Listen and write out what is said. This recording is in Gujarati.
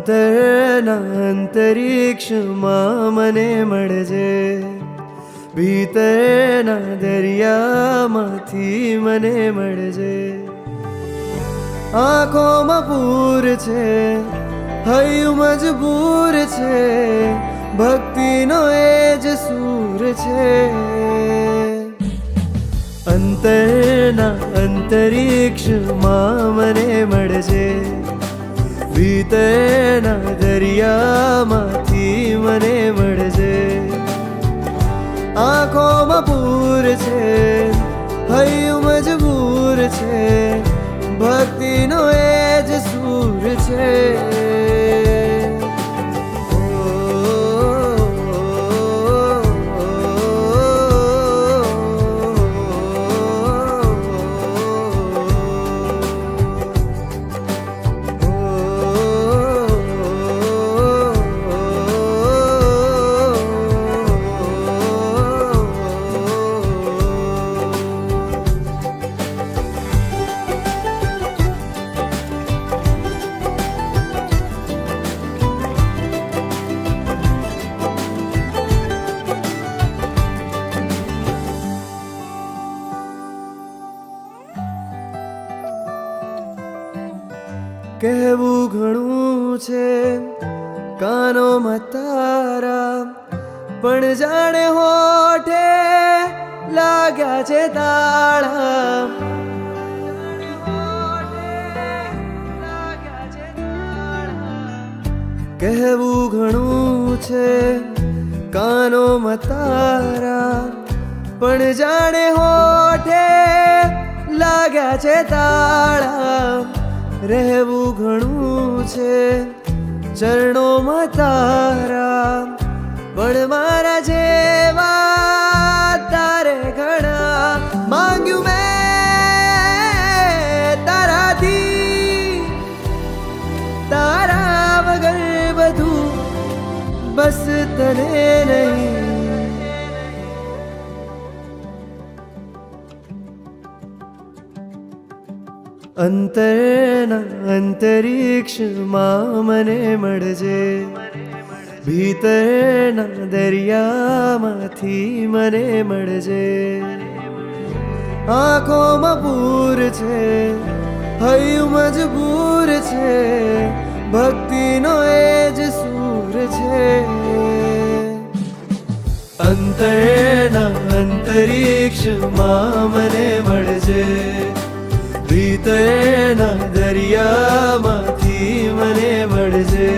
અંતરના અંતરિક્ષમાં મને મળજે, ભીતરના દરિયામાંથી મને મળજે. આંખોમાં પૂર છે, હૈયું મજબૂર છે, ભક્તિનો એ જ સૂર છે. અંતરના અંતરિક્ષમાં મને મળજે, ભીતરના દરિયામાંથી મને મળજે. આંખોમાં પૂર છે, હૈયું મજબૂર છે, ભક્તિનો એ જ સૂર છે. કહેવું ઘણું છે કાનોમાં તારા, પણ જાણે હોઠે લાગ્યા છે તાળા. કહેવું ઘણું છે કાનોમાં તારા, પણ જાણે હોઠે લાગ્યા છે તાળા. રહેવું ઘણું છે ચરણોમાં તારા, પણ મારા જેવા તારે ઘણા. માંગ્યું મેં તારાથી, તારા વગર બધું બસ તને નહીં. અંતરના અંતરિક્ષમાં મને મળજે, ભીતરના દરિયામાંથી મને મળજે. આંખોમાં પૂર છે, હૈયું મજબૂર છે, ભક્તિનો એ જ સૂર છે. અંતરના અંતરિક્ષમાં મને મળજે, ભીતરના દરિયામાંથી મને મળજે.